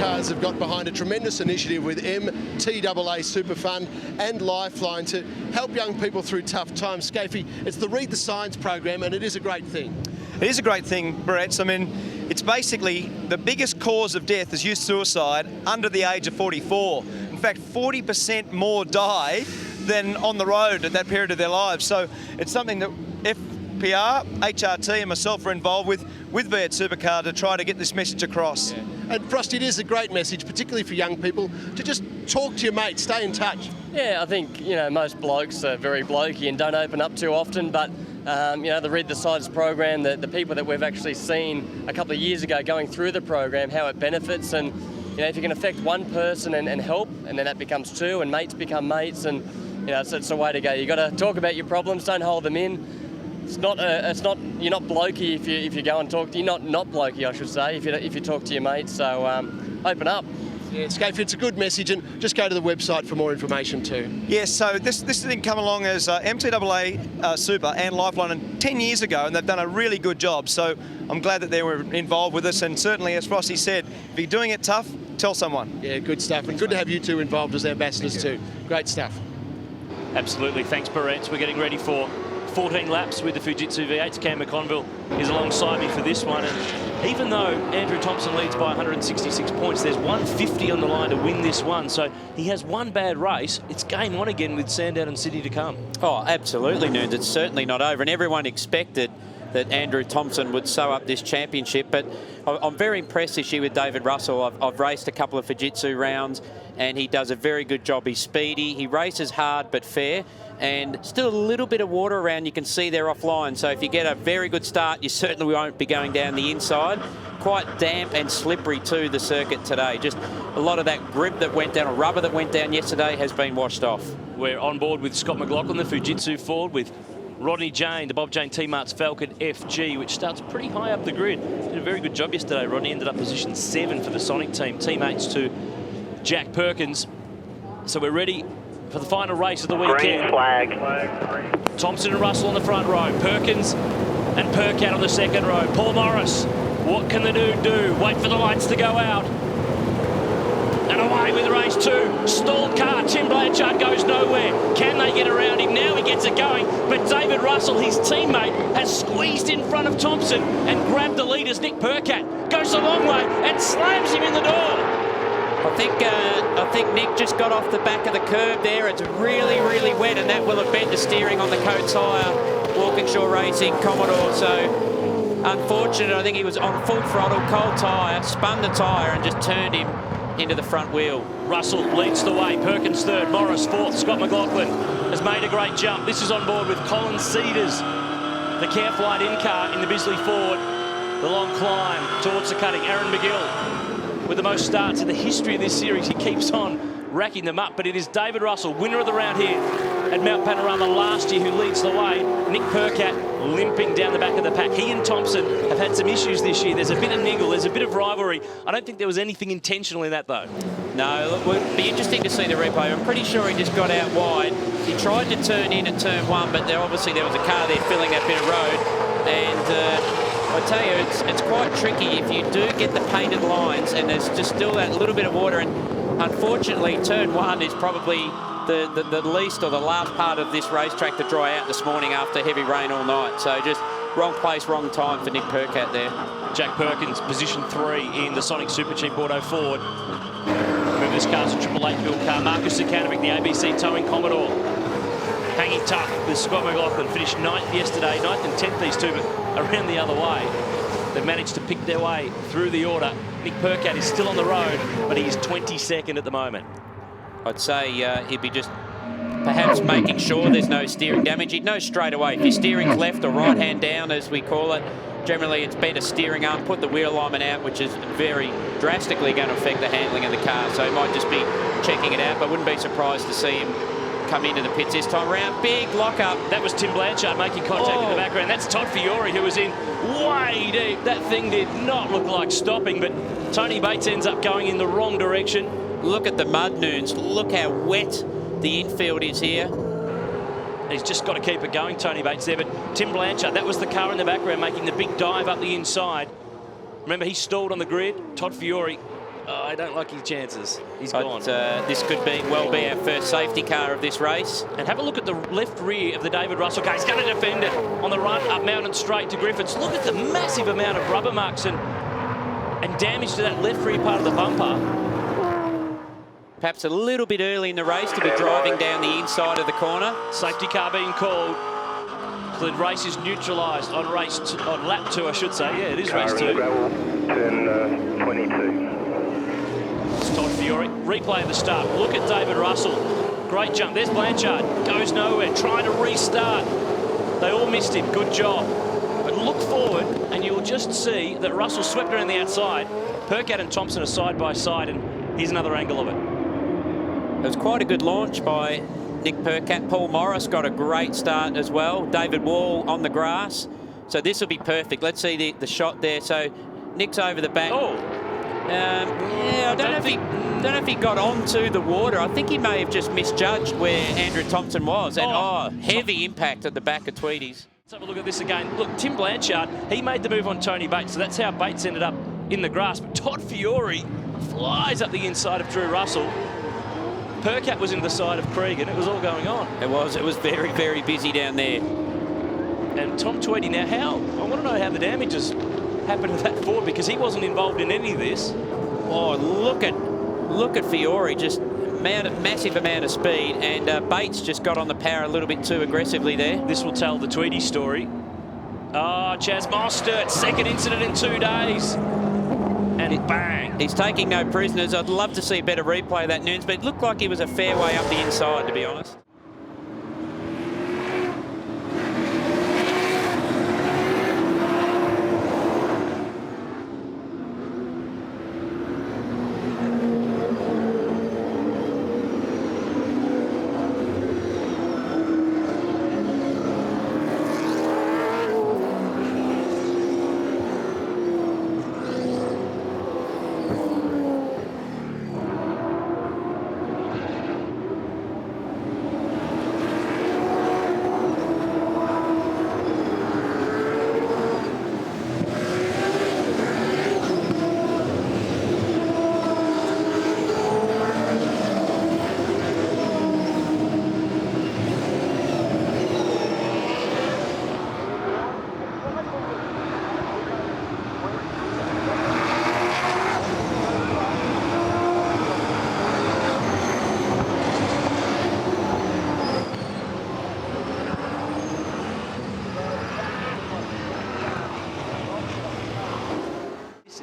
Supercars have got behind a tremendous initiative with MTAA Super Fund and Lifeline to help young people through tough times. Scafey, it's the Read the Signs program, and it is a great thing. It is a great thing, Brett. I mean, it's basically the biggest cause of death is youth suicide under the age of 44. In fact, 40% more die than on the road at that period of their lives. So it's something that FPR, HRT and myself are involved with V8 Supercar to try to get this message across. Yeah. And Frosty, it is a great message, particularly for young people, to just talk to your mates, stay in touch. Yeah, I think, you know, most blokes are very blokey and don't open up too often, but you know, the Read the Signs program, the people that we've actually seen a couple of years ago going through the program, how it benefits, and you know, if you can affect one person and help, and then that becomes two, and mates become mates, and you know, it's the way to go. You got to talk about your problems, don't hold them in. You're not blokey if you go and talk. You're not blokey, I should say, if you talk to your mates. So open up. Yeah, Scafey, it's a good message, and just go to the website for more information too. Yes, so this didn't come along as MTAA Super and Lifeline 10 years ago, and they've done a really good job. So I'm glad that they were involved with us, and certainly, as Frosty said, if you're doing it tough, tell someone. Yeah, good stuff, and good to have you two involved as ambassadors too. Great stuff. Absolutely, thanks, Barretts. We're getting ready for 14 laps with the Fujitsu V8s. Cam McConville is alongside me for this one, and even though Andrew Thompson leads by 166 points, there's 150 on the line to win this one, so he has one bad race. It's game on again with Sandown and City to come. Oh, absolutely, Noons. It's certainly not over, and everyone expected that Andrew Thompson would sew up this championship, but I'm very impressed this year with David Russell. I've raced a couple of Fujitsu rounds, and he does a very good job. He's speedy, he races hard but fair, and still a little bit of water around. You can see they're offline, so if you get a very good start, you certainly won't be going down the inside. Quite damp and slippery too, the circuit today. Just a lot of that grip that went down, or rubber that went down yesterday, has been washed off. We're on board with Scott McLaughlin, the Fujitsu Ford, with Rodney Jane, the Bob Jane T-Mart's Falcon FG, which starts pretty high up the grid. Did a very good job yesterday. Rodney ended up position 7 for the Sonic team, teammates to Jack Perkins. So we're ready for the final race of the weekend. Green flag. Thompson and Russell on the front row. Perkins and Percat on the second row. Paul Morris, what can the dude do? Wait for the lights to go out. And away with race 2. Stalled car. Tim Blanchard goes nowhere. Can they get around him? Now he gets it going. But David Russell, his teammate, has squeezed in front of Thompson and grabbed the lead as Nick Percat goes a long way and slams him in the door. I think Nick just got off the back of the curb there. It's really, really wet, and that will have bent the steering on the Coates Hire Walkinshaw Racing Commodore. So unfortunate. I think he was on full throttle, cold tyre, spun the tyre and just turned him into the front wheel. Russell leads the way. Perkins third, Morris fourth. Scott McLaughlin has made a great jump. This is on board with Colin Cedars, the Careflight in-car in the Bisley Ford. The long climb towards the cutting. Aaron McGill with the most starts in the history of this series. He keeps on racking them up, but it is David Russell, winner of the round here at Mount Panorama last year, who leads the way. Nick Percat limping down the back of the pack. He and Thompson have had some issues this year. There's a bit of niggle, there's a bit of rivalry. I don't think there was anything intentional in that, though. No, look, it would be interesting to see the replay. I'm pretty sure he just got out wide. He tried to turn in at turn 1, but there was a car there filling that bit of road, and I tell you, it's quite tricky if you do get the painted lines and there's just still that little bit of water, and unfortunately turn 1 is probably the least or the last part of this racetrack to dry out this morning after heavy rain all night. So just wrong place, wrong time for Nick Percat there. Jack Perkins, position 3 in the Sonic Super Cheap Auto Ford. Remember, this car's a 888 build car. Marcus Zukanovic, the ABC Towing Commodore, hanging tough with Scott McLaughlin. Finished 9th yesterday, 9th and 10th these two, but around the other way. They've managed to pick their way through the order. Nick Percat is still on the road, but he's 22nd at the moment. I'd say he'd be just perhaps making sure there's no steering damage. He'd know straight away if your steering's left or right hand down, as we call it. Generally, it's better steering up, put the wheel alignment out, which is very drastically going to affect the handling of the car. So he might just be checking it out, but wouldn't be surprised to see him come into the pits this time around. Big lock-up. That was Tim Blanchard making contact in the background. That's Todd Fiore, who was in way deep. That thing did not look like stopping, but Tony Bates ends up going in the wrong direction. Look at the mud, Noons. Look how wet the infield is here. He's just got to keep it going, Tony Bates there. But Tim Blanchard, that was the car in the background making the big dive up the inside. Remember, he stalled on the grid. Todd Fiore I don't like his chances. He's gone. This could be our first safety car of this race. And have a look at the left rear of the David Russell car. He's going to defend it on the run up Mountain Straight to Griffiths. Look at the massive amount of rubber marks and damage to that left rear part of the bumper. Perhaps a little bit early in the race to be driving down the inside of the corner. Safety car being called. So the race is neutralised on lap 2, I should say. Yeah, it is race 2. Turn 22. It's Todd Fiore. Replay at the start. Look at David Russell. Great jump. There's Blanchard. Goes nowhere. Trying to restart. They all missed him. Good job. But look forward and you'll just see that Russell swept around the outside. Percat and Thompson are side by side, and here's another angle of it. It was quite a good launch by Nick Percat. Paul Morris got a great start as well. David Wall on the grass. So this will be perfect. Let's see the shot there. So Nick's over the back. Oh. Yeah, I don't know if he got onto the water. I think he may have just misjudged where Andrew Thompson was. And heavy impact at the back of Tweedies. Let's have a look at this again. Look, Tim Blanchard, he made the move on Tony Bates, so that's how Bates ended up in the grass. But Todd Fiore flies up the inside of Drew Russell. Percat was into the side of Cregan. It was all going on. It was very, very busy down there. And Tom Tweedy, now I want to know how the damages happened to that Ford, because he wasn't involved in any of this. Oh, look at Fiore, just massive amount of speed, and Bates just got on the power a little bit too aggressively there. This will tell the Tweedy story. Oh, Chaz Mostert, second incident in 2 days. And bang. He's taking no prisoners. I'd love to see a better replay of that, Nunes, but it looked like he was a fair way up the inside, to be honest.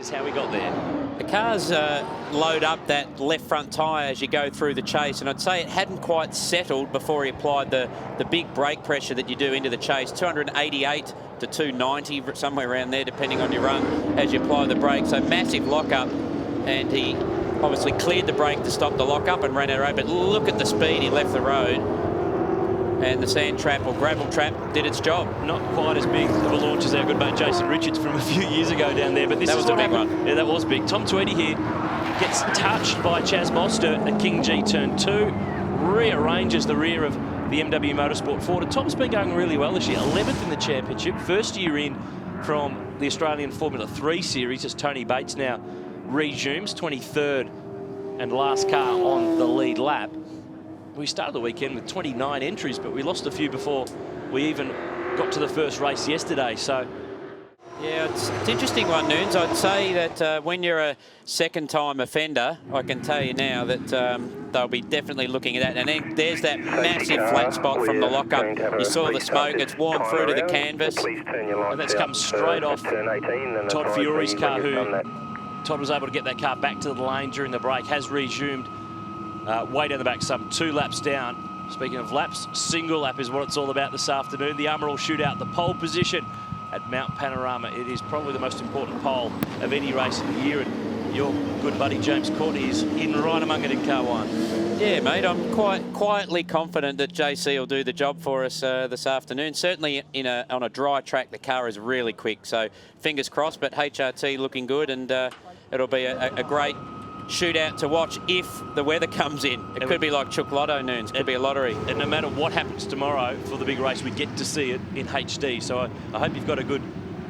How we got there. The cars load up that left front tyre as you go through the chase, and I'd say it hadn't quite settled before he applied the big brake pressure that you do into the chase. 288 to 290, somewhere around there, depending on your run, as you apply the brake. So massive lock-up, and he obviously cleared the brake to stop the lock-up and ran out of road, but look at the speed he left the road. And the sand trap or gravel trap did its job. Not quite as big of a launch as our good mate Jason Richards from a few years ago down there, but this was a big one. Yeah, that was big. Tom Tweedy here gets touched by Chaz Mostert at King G turn 2, rearranges the rear of the MW Motorsport Ford. And Tom's been going really well this year, 11th in the championship, first year in from the Australian Formula 3 series as Tony Bates now resumes, 23rd and last car on the lead lap. We started the weekend with 29 entries, but we lost a few before we even got to the first race yesterday. So, yeah, it's an interesting one, Nunes. I'd say that when you're a second-time offender, I can tell you now that they'll be definitely looking at that. And then there's that massive flat spot from the lockup. You saw the smoke. It's worn through to the canvas. And that's come straight off Todd Fiore's car, who Todd was able to get that car back to the lane during the break, has resumed. Way down the back, some 2 laps down. Speaking of laps, single lap is what it's all about this afternoon. The Amaral shootout, the pole position at Mount Panorama. It is probably the most important pole of any race of the year, and your good buddy James Courtney is in right among it in car 1. Yeah, mate, I'm quite quietly confident that JC will do the job for us this afternoon. Certainly on a dry track, the car is really quick, so fingers crossed, but HRT looking good, and it'll be a great shootout to watch if the weather comes in. It could be like Chook Lotto, Nunes. Could be a lottery. And no matter what happens tomorrow for the big race, we get to see it in HD. So I hope you've got a good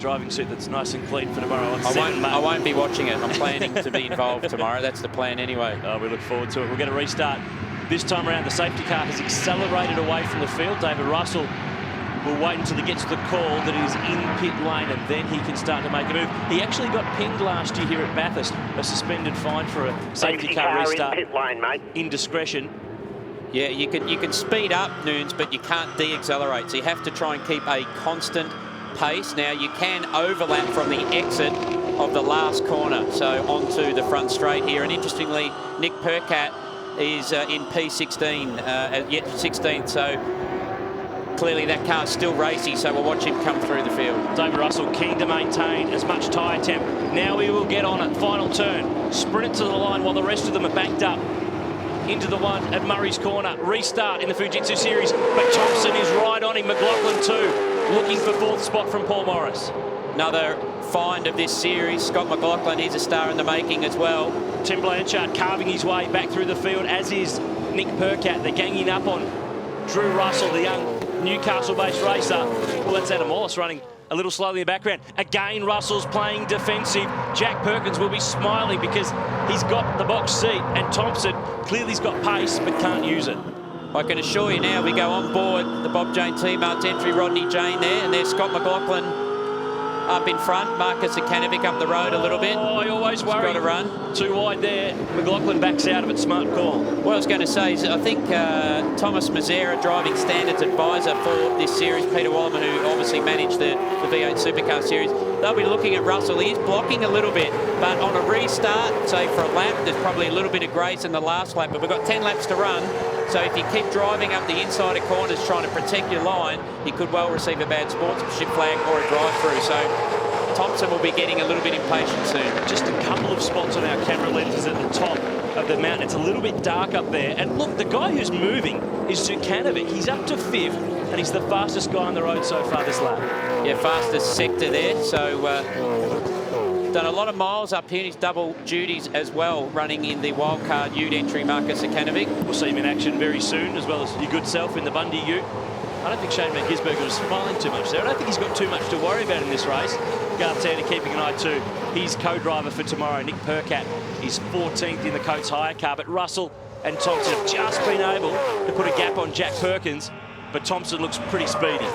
driving suit that's nice and clean for tomorrow on 7 I May. won't be watching it. I'm planning to be involved tomorrow. That's the plan anyway. We look forward to it. We're going to restart. This time around, the safety car has accelerated away from the field. David Russell will wait until he gets the call that he's in pit lane, and then he can start to make a move. He actually got pinged last year here at Bathurst, a suspended fine for a safety car restart. In pit lane, mate. Indiscretion. Yeah, you can speed up, Noons, but you can't de-accelerate. So you have to try and keep a constant pace. Now, you can overlap from the exit of the last corner, so onto the front straight here. And interestingly, Nick Percat is in P16, yet 16th, so clearly that car's still racy, so we'll watch him come through the field. David Russell keen to maintain as much tyre temp. Now he will get on it, final turn, sprint to the line while the rest of them are backed up into the one at Murray's Corner. Restart in the Fujitsu Series, but Thompson is right on him. McLaughlin too, looking for 4th spot from Paul Morris. Another find of this series. Scott McLaughlin, he's a star in the making as well. Tim Blanchard carving his way back through the field, as is Nick Percat. They're ganging up on Drew Russell, the young Newcastle-based racer. Well, that's Adam Wallace running a little slowly in the background. Again, Russell's playing defensive. Jack Perkins will be smiling because he's got the box seat, and Thompson clearly's got pace but can't use it. I can assure you now, we go on board the Bob Jane T-Mart's entry, Rodney Jane there, and there's Scott McLaughlin up in front. Marcus Zakanovic up the road a little bit. Oh, I always worry. He's got to run. Too wide there. McLaughlin backs out of it. Smart call. What I was going to say is I think Thomas Mazzera, driving standards advisor for this series, Peter Wallerman, who obviously managed the V8 Supercar series, they'll be looking at Russell. He is blocking a little bit, but on a restart, say for a lap, there's probably a little bit of grace in the last lap, but we've got 10 laps to run. So if you keep driving up the inside of corners trying to protect your line, you could well receive a bad sportsmanship flag or a drive-through. So Thompson will be getting a little bit impatient soon. Just a couple of spots on our camera lenses at the top of the mountain. It's a little bit dark up there. And look, the guy who's moving is Zukanovic. He's up to 5th, and he's the fastest guy on the road so far this lap. Yeah, fastest sector there. So done a lot of miles up here. He's double duties as well, running in the wildcard ute entry, Marcus Zakanovic. We'll see him in action very soon, as well as your good self in the Bundy ute. I don't think Shane Van Gisbergen was smiling too much there. I don't think he's got too much to worry about in this race. Gartana keeping an eye too. He's co-driver for tomorrow. Nick Percat is 14th in the Coates hire car, but Russell and Thompson have just been able to put a gap on Jack Perkins, but Thompson looks pretty speedy.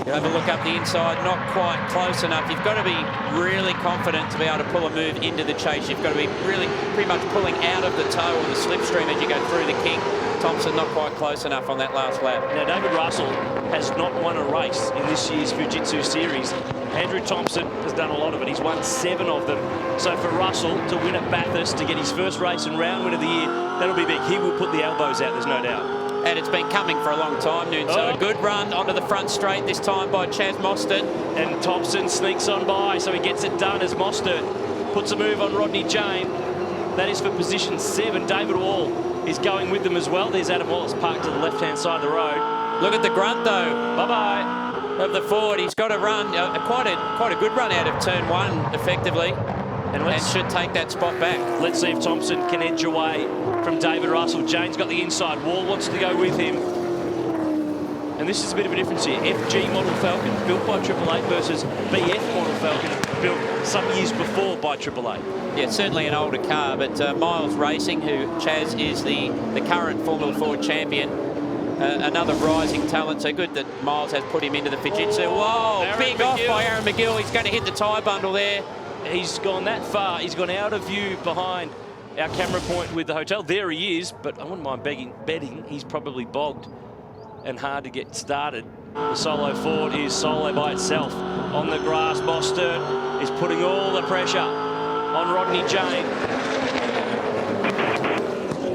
You have a look up the inside, not quite close enough. You've got to be really confident to be able to pull a move into the chase. You've got to be really pretty much pulling out of the toe or the slipstream as you go through the king. Thompson not quite close enough on that last lap. Now, David Russell has not won a race in this year's Fujitsu Series. Andrew Thompson has done a lot of it. He's won 7 of them. So for Russell to win at Bathurst, to get his first race and round win of the year, that'll be big. He will put the elbows out, there's no doubt. And it's been coming for a long time, Noon. So a good run onto the front straight this time by Chaz Mostert. And Thompson sneaks on by, so he gets it done as Mostert puts a move on Rodney Jane. That is for position 7. David Wall is going with them as well. There's Adam Wallace parked to the left-hand side of the road. Look at the grunt, though. Bye-bye. Of the Ford. He's got to run. Quite a good run out of turn 1, effectively. And should take that spot back. Let's see if Thompson can edge away from David Russell. Jane's got the inside. Wall wants to go with him. And this is a bit of a difference here. FG model Falcon built by Triple Eight versus BF model Falcon built some years before by Triple Eight. Yeah, certainly an older car, but Miles Racing, who Chaz is the current Formula 4 champion, another rising talent. So good that Miles has put him into the Fujitsu. Whoa, Aaron big McGill. off by Aaron McGill. He's going to hit the tyre bundle there. He's gone that far. He's gone out of view behind our camera point with the hotel. There he is, but I wouldn't mind betting he's probably bogged and hard to get started. The solo Ford is solo by itself on the grass. Mostert is putting all the pressure on Rodney Jane.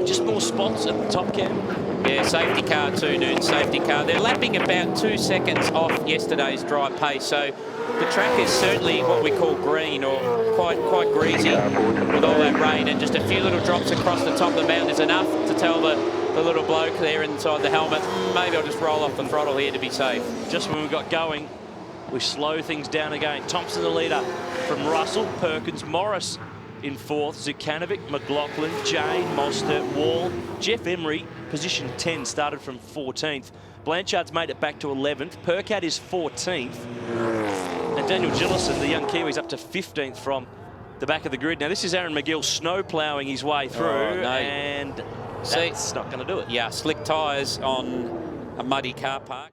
Just more spots at the top, Cam. Yeah, safety car too, Noon, safety car. They're lapping about 2 seconds off yesterday's dry pace, so the track is certainly what we call green, or quite greasy with all that rain, and just a few little drops across the top of the mountain is enough to tell the little bloke there inside the helmet, maybe I'll just roll off the throttle here to be safe. Just when we got going, we slow things down again. Thompson the leader from Russell, Perkins, Morris in 4th. Zukanovic, McLaughlin, Jane, Mostert, Wall. Jeff Emery, position 10, started from 14th. Blanchard's made it back to 11th. Percat is 14th. And Daniel Gillison, the young Kiwi's up to 15th from the back of the grid. Now, this is Aaron McGill snow ploughing his way through, and that's not going to do it. Yeah, slick tyres on a muddy car park.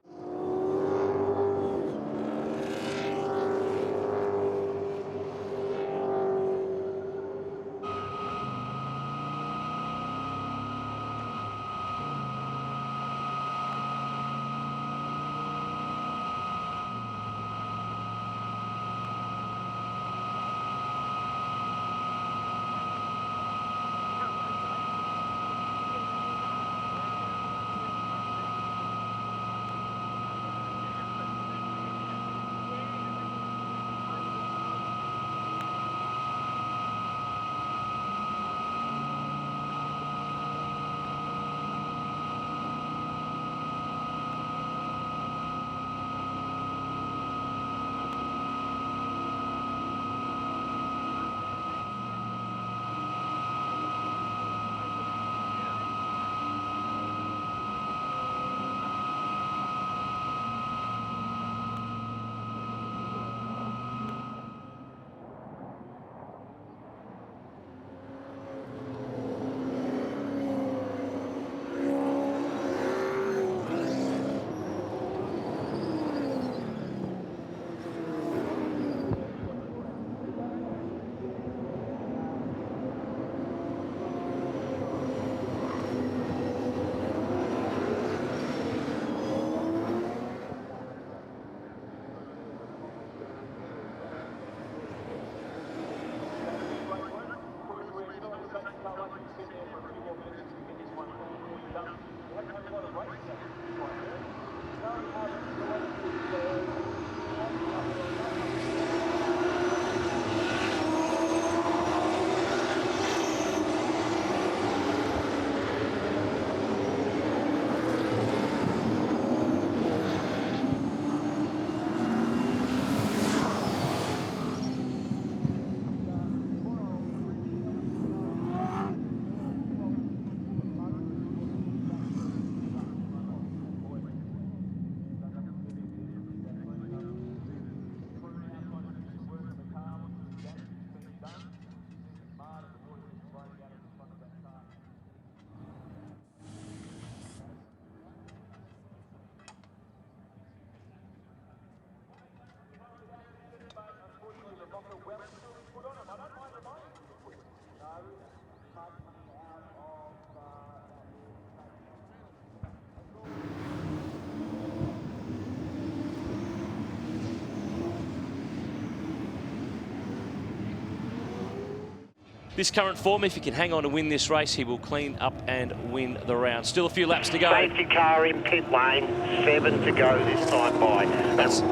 This current form, if he can hang on and win this race, he will clean up and win the round. Still a few laps to go. Safety car in pit lane, 7 to go this time by. That's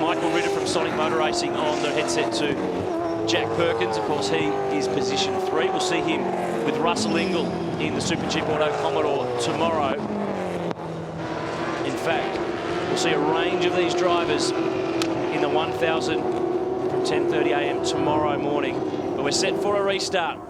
Michael Ritter from Sonic Motor Racing on the headset to Jack Perkins. Of course, he is position 3. We'll see him with Russell Ingall in the Super Cheap Auto Commodore tomorrow. In fact, we'll see a range of these drivers in the 1000 from 10:30 a.m. tomorrow morning. But we're set for a restart.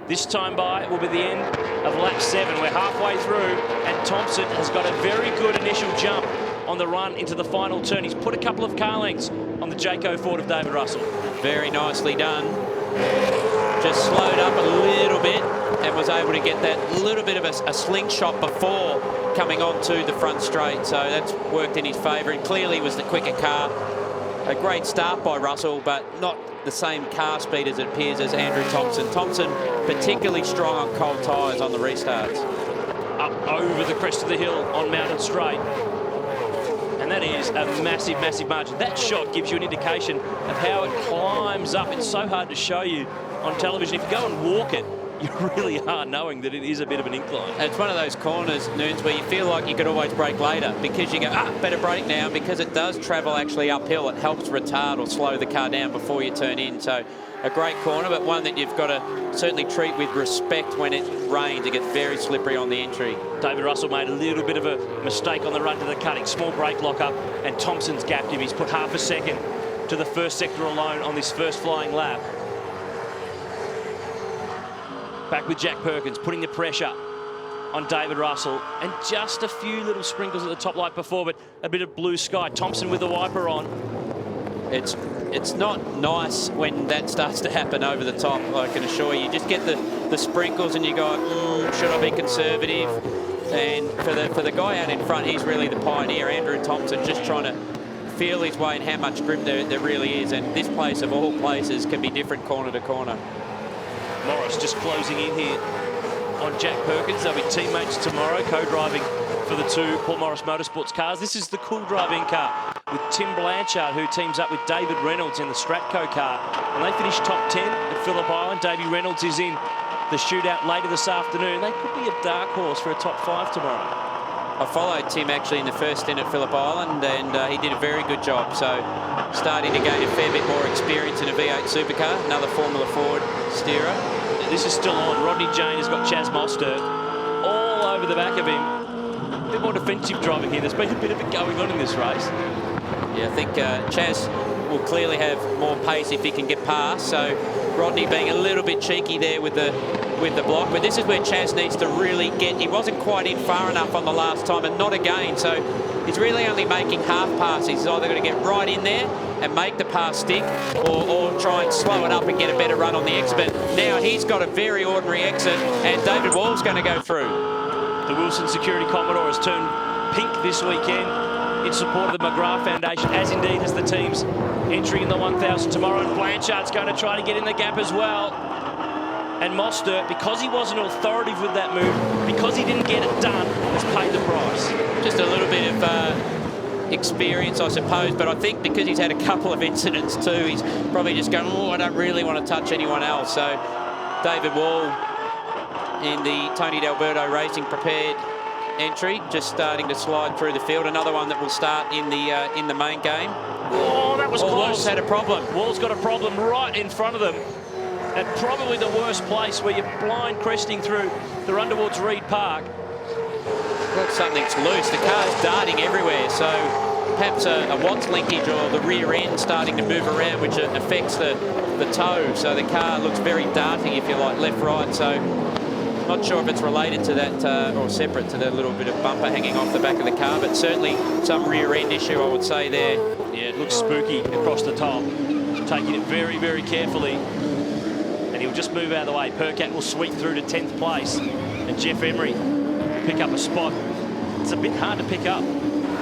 This time by will be the end of lap 7. We're halfway through, and Thompson has got a very good initial jump on the run into the final turn. He's put a couple of car lengths on the Jayco Ford of David Russell. Very nicely done. Just slowed up a little bit and was able to get that little bit of a slingshot before coming onto the front straight. So that's worked in his favour, and clearly was the quicker car. A great start by Russell, but not the same car speed as it appears as Andrew Thompson. Thompson particularly strong on cold tyres on the restarts. Up over the crest of the hill on Mountain Straight. And that is a massive, massive margin. That shot gives you an indication of how it climbs up. It's so hard to show you on television. If you go and walk it, you really are knowing that it is a bit of an incline. It's one of those corners, Noons, where you feel like you could always brake later because you go, better brake now, because it does travel actually uphill. It helps retard or slow the car down before you turn in. So a great corner, but one that you've got to certainly treat with respect when it rains. It gets very slippery on the entry. David Russell made a little bit of a mistake on the run to the cutting. Small brake lock-up, and Thompson's gapped him. He's put half a second to the first sector alone on this first flying lap. Back with Jack Perkins, putting the pressure on David Russell, and just a few little sprinkles at the top like before, but a bit of blue sky. Thompson with the wiper on. It's not nice when that starts to happen over the top, I can assure you. You just get the sprinkles and you go, should I be conservative? And for the guy out in front, he's really the pioneer, Andrew Thompson, just trying to feel his way and how much grip there really is. And this place, of all places, can be different corner to corner. Morris just closing in here on Jack Perkins. They'll be teammates tomorrow, co-driving for the two Paul Morris Motorsports cars. This is the cool driving car with Tim Blanchard, who teams up with David Reynolds in the Stratco car. And they finished top 10 at Phillip Island. Davey Reynolds is in the shootout later this afternoon. They could be a dark horse for a top 5 tomorrow. I followed Tim actually in the first stint at Phillip Island, and he did a very good job. So starting to gain a fair bit more experience in a V8 supercar, another Formula Ford steerer. This is still on. Rodney Jane has got Chaz Mostert all over the back of him. A bit more defensive driving here. There's been a bit of it going on in this race. Yeah, I think Chaz will clearly have more pace if he can get past. So Rodney being a little bit cheeky there with the block, but this is where Chaz needs to really get. He wasn't quite in far enough on the last time, and not again. So he's really only making half passes. He's either going to get right in there and make the pass stick, or try and slow it up and get a better run on the exit. But now he's got a very ordinary exit, and David Wall's going to go through. The Wilson Security Commodore has turned pink this weekend in support of the McGrath Foundation, as indeed as the teams entering in the 1,000 tomorrow. And Blanchard's going to try to get in the gap as well. And Mostert, because he wasn't authoritative with that move, because he didn't get it done, has paid the price. Just a little bit of experience, I suppose, but I think because he's had a couple of incidents too, he's probably just going, I don't really want to touch anyone else. So David Wall in the Tony D'Alberto Racing prepared entry, just starting to slide through the field. Another one that will start in the main game. Oh, that was close. Wall's had a problem. Wall's got a problem right in front of them, at probably the worst place, where you're blind cresting through the run towards Reed Park. Well, something's loose. The car's darting everywhere, so perhaps a Watts linkage or the rear end starting to move around, which affects the toe. So the car looks very darty, if you like, left, right. So not sure if it's related to that or separate to that little bit of bumper hanging off the back of the car, but certainly some rear end issue, I would say, there. Yeah, it looks spooky across the top. Taking it very, very carefully. And he'll just move out of the way. Percat will sweep through to 10th place. And Jeff Emery will pick up a spot. It's a bit hard to pick up.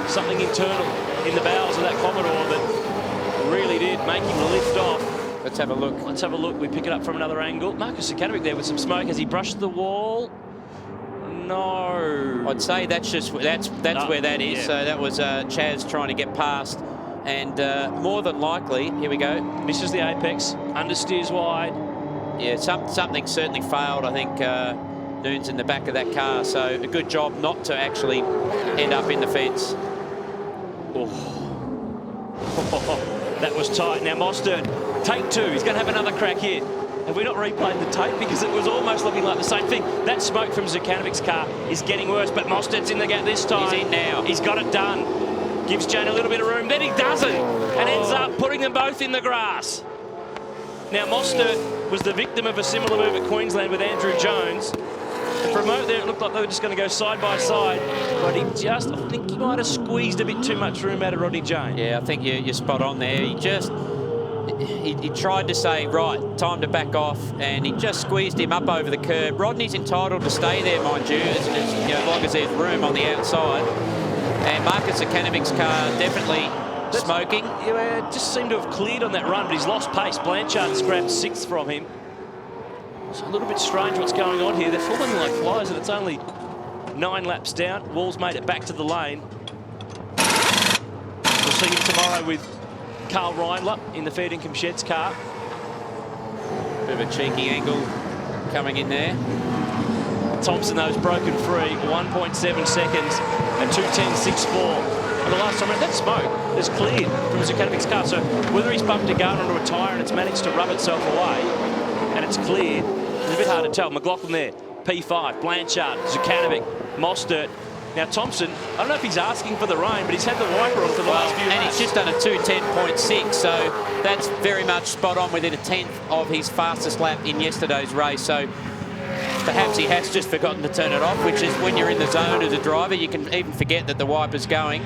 Something internal in the bowels of that Commodore that really did make him lift off. Let's have a look. Let's have a look. We pick it up from another angle. Marcus Sakanovic there with some smoke. Has he brushed the wall? No. I'd say that's where that is. Yeah. So that was Chaz trying to get past. And more than likely, here we go. Misses the apex. Understeers wide. Yeah, something certainly failed. I think Noon's in the back of that car. So a good job not to actually end up in the fence. Oh. That was tight. Now Mostert, take 2. He's going to have another crack here. Have we not replayed the tape? Because it was almost looking like the same thing. That smoke from Zukanovic's car is getting worse, but Mostert's in the gap this time. He's in now. He's got it done. Gives Jane a little bit of room. Then he doesn't. And ends up putting them both in the grass. Now Mostert was the victim of a similar move at Queensland with Andrew Jones. And for a moment there, it looked like they were just going to go side by side. But I think he might have squeezed a bit too much room out of Rodney Jane. Yeah, I think you're spot on there. He tried to say, right, time to back off, and he just squeezed him up over the curb. Rodney's entitled to stay there, mind you, as long as there's room on the outside. And Marcus Zukanovic's car definitely smoking. Yeah, just seemed to have cleared on that run, but he's lost pace. Blanchard's grabbed 6th from him. It's a little bit strange what's going on here. They're falling like flies, and it's only 9 laps down. Wall's made it back to the lane. We'll see him tomorrow with Carl Reindler in the Fair Dinkum Sheds car. Bit of a cheeky angle coming in there. Thompson, though, has broken free. 1.7 seconds and 2:10.64. And the last time around, that smoke has cleared from Zukanovic's car. So whether he's bumped a gun onto a tyre and it's managed to rub itself away and it's cleared, it's a bit hard to tell. McLaughlin there, P5, Blanchard, Zukanovic, Mostert. Now Thompson, I don't know if he's asking for the rain, but he's had the wiper on for the last few and laps. he's just done a 2:10.6, so that's very much spot on within a 10th of his fastest lap in yesterday's race. So Perhaps he has just forgotten to turn it off, which is when you're in the zone as a driver, you can even forget that the wiper's going.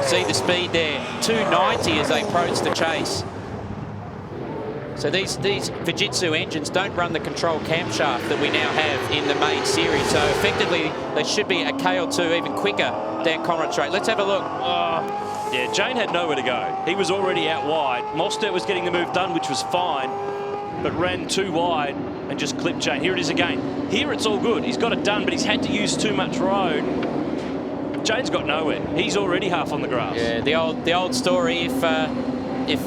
See the speed there, 290 as they approach the chase. So these Fujitsu engines don't run the control camshaft that we now have in the main series. So effectively, they should be a K or two even quicker down Conrad Straight. Let's have a look. Yeah, Jane had nowhere to go. He was already out wide. Mostert was getting the move done, which was fine, but ran too wide and just clipped Jane. Here it is again. Here it's all good. He's got it done, but he's had to use too much road. Jane's got nowhere. He's already half on the grass. Yeah, the old story. If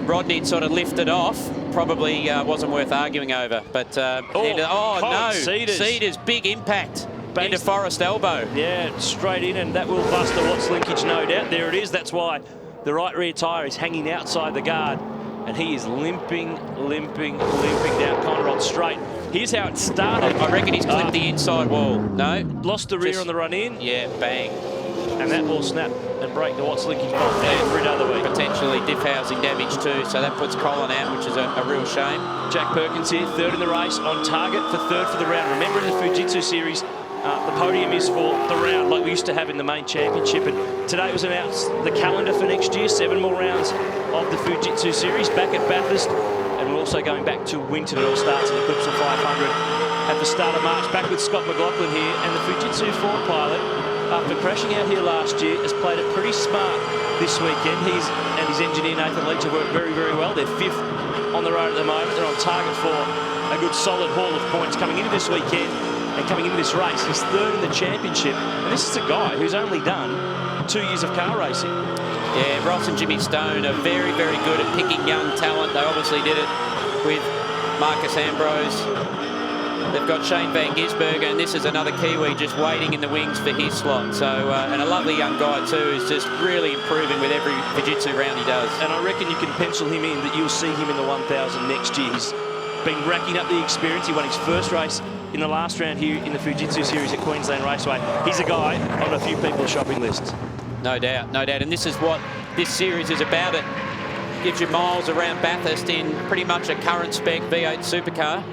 Rodney had sort of lifted off, probably wasn't worth arguing over. But no, Cedars, big impact into Forrest elbow. Yeah, straight in, and that will bust the Watts linkage, no doubt. There it is. That's why the right rear tyre is hanging outside the guard, and he is limping down Conrad Straight. Here's how it started. I reckon he's clipped the inside wall. No? Lost the rear on the run in. Yeah, bang. And that will snap and break the Watts linkage bolt every other week. Potentially diff housing damage too, so that puts Colin out, which is a real shame. Jack Perkins here, third in the race, on target for third for the round. Remember, in the Fujitsu series, the podium is for the round, like we used to have in the main championship. And today was announced the calendar for next year, 7 more rounds of the Fujitsu series back at Bathurst. And we're also going back to Winton. It all starts in the Eclipse 500 at the start of March. Back with Scott McLaughlin here, and the Fujitsu Ford pilot, after crashing out here last year, has played it pretty smart this weekend. And his engineer Nathan Leach have worked very, very well. They're 5th on the road at the moment. They're on target for a good solid haul of points coming into this weekend and coming into this race. He's 3rd in the championship, and this is a guy who's only done 2 years of car racing. Yeah, Ross and Jimmy Stone are very, very good at picking young talent. They obviously did it with Marcus Ambrose. They've got Shane Van Gisbergen, and this is another Kiwi just waiting in the wings for his slot. So, and a lovely young guy too, who's just really improving with every Fujitsu round he does. And I reckon you can pencil him in that you'll see him in the 1000 next year. He's been racking up the experience. He won his first race in the last round here in the Fujitsu series at Queensland Raceway. He's a guy on a few people's shopping lists. No doubt, no doubt. And this is what this series is about. It gives you miles around Bathurst in pretty much a current spec V8 supercar.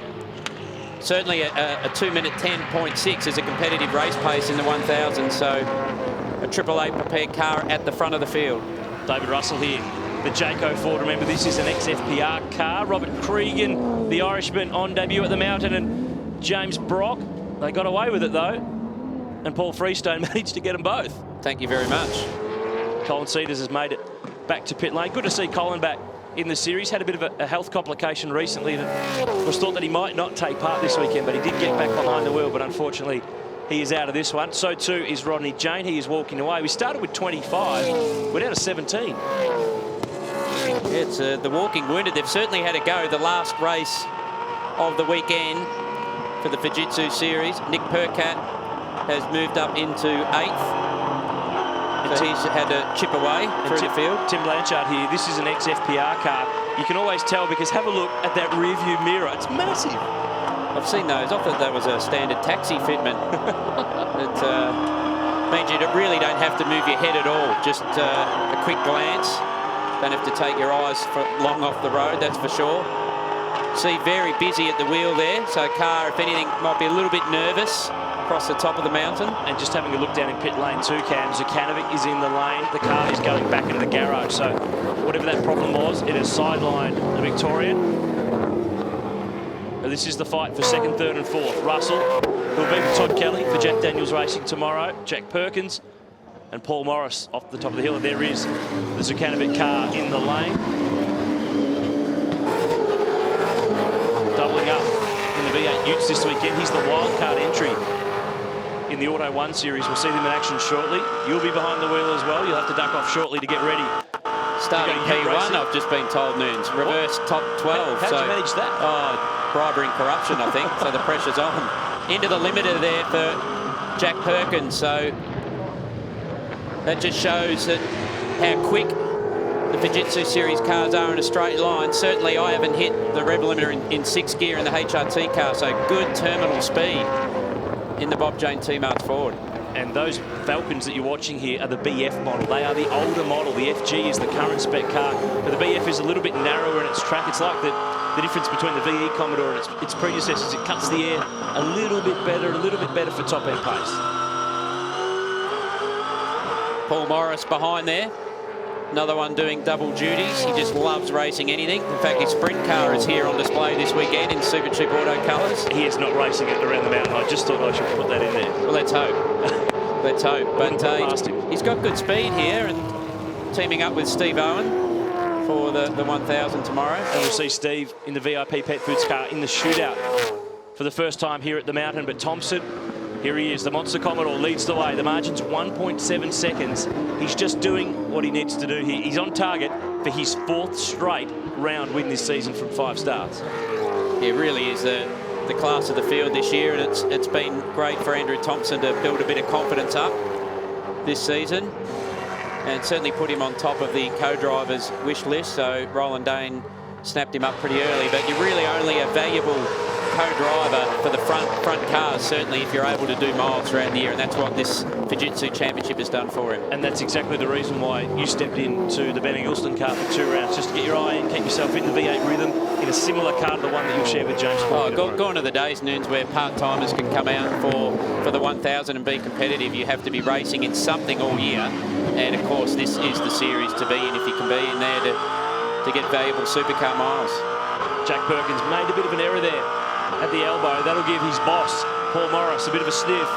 Certainly a 2-minute 10.6 is a competitive race pace in the 1000, so a 888 prepared car at the front of the field. David Russell here, the Jayco Ford. Remember, this is an ex-FPR car. Robert Cregan, the Irishman, on debut at the Mountain, and James Brock. They got away with it, though, and Paul Freestone managed to get them both. Thank you very much. Colin Cedars has made it back to pit lane. Good to see Colin back in the series. Had a bit of a health complication recently that was thought that he might not take part this weekend, but he did get back behind the wheel, but unfortunately he is out of this one. So too is Rodney Jane. He is walking away. We started with 25. We're down to 17. Yeah, it's the walking wounded. They've certainly had a go. The last race of the weekend for the Fujitsu series, Nick Percat has moved up into 8th. So he's had to chip away through the field. Tim Blanchard here. This is an ex-FPR car. You can always tell because have a look at that rear view mirror. It's massive. I've seen those. I thought that was a standard taxi fitment. It means you really don't have to move your head at all. Just a quick glance. Don't have to take your eyes long off the road, that's for sure. See, very busy at the wheel there. So car, if anything, might be a little bit nervous across the top of the mountain. And just having a look down in pit lane 2, Cam, Zukanovic is in the lane. The car is going back into the garage. So whatever that problem was, it has sidelined the Victorian. And this is the fight for 2nd, 3rd and 4th. Russell, who'll be with Todd Kelly for Jack Daniels Racing tomorrow. Jack Perkins and Paul Morris off the top of the hill. And there is the Zukanovic car in the lane. Doubling up in the V8 Utes this weekend. He's the wildcard entry in the Auto 1 series. We'll see them in action shortly. You'll be behind the wheel as well. You'll have to duck off shortly to get ready. Starting P1, I've just been told, Noons. Reverse top 12. How'd you manage that? Oh, bribery and corruption, I think. So the pressure's on. Into the limiter there for Jack Perkins. So that just shows that how quick the Fujitsu series cars are in a straight line. Certainly I haven't hit the rev limiter in 6th gear in the HRT car, so good terminal speed in the Bob Jane T-Marts Ford. And those Falcons that you're watching here are the BF model. They are the older model. The FG is the current spec car, but the BF is a little bit narrower in its track. It's like the the difference between the VE Commodore and its predecessors. It cuts the air a little bit better for top-end pace. Paul Morris behind there. Another one doing double duties. He just loves racing anything. In fact, his sprint car is here on display this weekend in Supercheap Auto colours. He is not racing it around the mountain. I just thought I should put that in there. Well, let's hope. Let's hope. But he's got good speed here, and teaming up with Steve Owen for the 1000 tomorrow. And we'll see Steve in the VIP Pet Foods car in the shootout for the first time here at the mountain. But Thompson, here he is. The Monster Commodore leads the way. The margin's 1.7 seconds. He's just doing what he needs to do here. He's on target for his 4th straight round win this season from 5 starts. It really is the class of the field this year, and it's been great for Andrew Thompson to build a bit of confidence up this season, and certainly put him on top of the co-driver's wish list. So Roland Dane snapped him up pretty early, but you're really only a valuable co-driver for the front cars, certainly if you're able to do miles throughout the year, and that's what this Fujitsu Championship has done for him. And that's exactly the reason why you stepped into the Ben Eggleston car for 2 rounds, just to get your eye in, keep yourself in the V8 rhythm in a similar car to the one that you'll share with James. Gone are the days, Noons, where part-timers can come out for the 1000 and be competitive. You have to be racing in something all year, and of course this is the series to be in if you can be in there to get valuable supercar miles. Jack Perkins made a bit of an error there at the elbow. That'll give his boss, Paul Morris, a bit of a sniff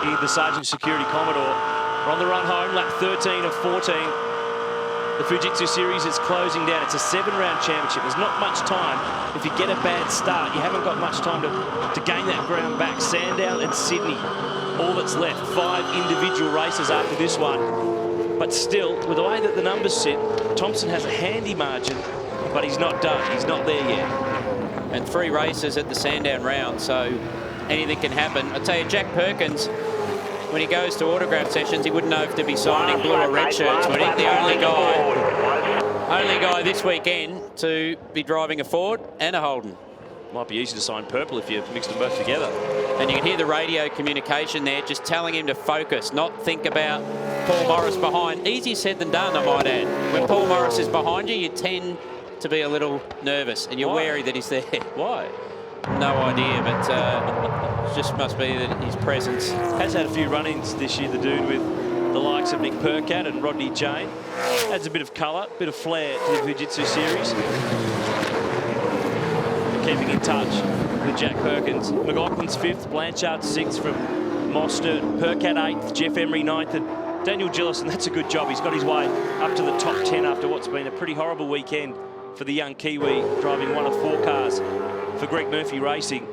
in the Sergeant Security Commodore. We're on the run home, lap 13 of 14. The Fujitsu Series is closing down. It's a 7-round championship. There's not much time. If you get a bad start, you haven't got much time to gain that ground back. Sandown and Sydney, all that's left. 5 individual races after this one. But still, with the way that the numbers sit, Thompson has a handy margin, but he's not done. He's not there yet. And 3 races at the Sandown round, so anything can happen. I tell you, Jack Perkins, when he goes to autograph sessions, he wouldn't know if to be signing blue or red shirts, would he? The only guy this weekend to be driving a Ford and a Holden. Might be easy to sign purple if you mix them both together. And you can hear the radio communication there, just telling him to focus, not think about Paul Morris behind. Easier said than done, I might add. When Paul Morris is behind you, you tend to be a little nervous, and you're wary that he's there. Why? No idea, but it just must be that his presence. Has had a few run-ins this year, the dude, with the likes of Nick Percat and Rodney Jane. Adds a bit of colour, bit of flair to the Fujitsu Series. Keeping in touch with Jack Perkins. McLaughlin's 5th, Blanchard's 6th from Mostert, Percat 8th, Jeff Emery 9th, and Daniel Gillison, that's a good job. He's got his way up to the top 10 after what's been a pretty horrible weekend for the young Kiwi, driving one of 4 cars for Greg Murphy Racing.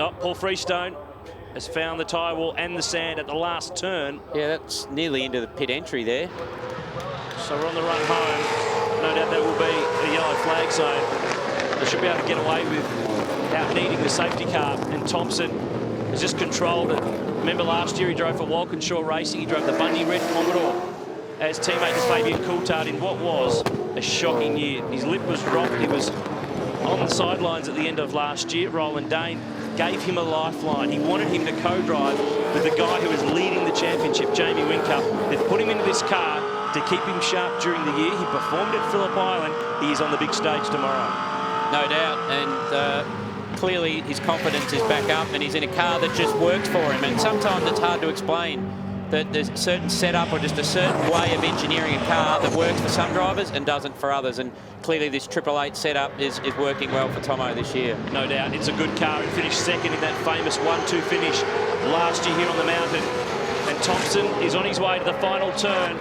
Oh, Paul Freestone has found the tyre wall and the sand at the last turn. Yeah, that's nearly into the pit entry there. So we're on the run home. No doubt that will be a yellow flag zone. They should be able to get away without needing the safety car. And Thompson has just controlled it. Remember last year he drove for Walkinshaw Racing. He drove the Bundy Red Commodore as teammate to Fabian Coulthard in what was a shocking year. His lip was dropped. He was on the sidelines at the end of last year. Roland Dane gave him a lifeline. He wanted him to co-drive with the guy who was leading the championship, Jamie Whincup. They've put him into this car to keep him sharp during the year. He performed at Phillip Island. He is on the big stage tomorrow. No doubt, and clearly his confidence is back up, and he's in a car that just works for him. And sometimes it's hard to explain that there's a certain setup or just a certain way of engineering a car that works for some drivers and doesn't for others. And clearly this 888 setup is working well for Tomo this year. No doubt, it's a good car. He finished 2nd in that famous 1-2 finish last year here on the mountain. And Thompson is on his way to the final turn.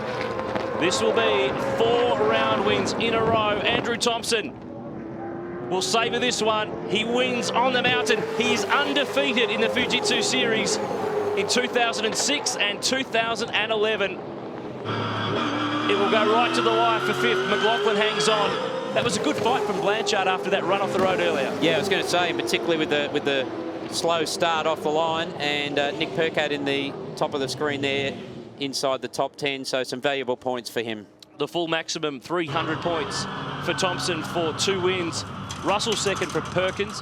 This will be 4 round wins in a row. Andrew Thompson will savour this one. He wins on the mountain. He is undefeated in the Fujitsu Series in 2006 and 2011. It will go right to the wire for 5th. McLaughlin hangs on. That was a good fight from Blanchard after that run off the road earlier. Yeah, I was going to say, particularly with the slow start off the line, and Nick Percat in the top of the screen there inside the top 10, so some valuable points for him. The full maximum 300 points for Thompson for 2 wins. Russell 2nd for Perkins.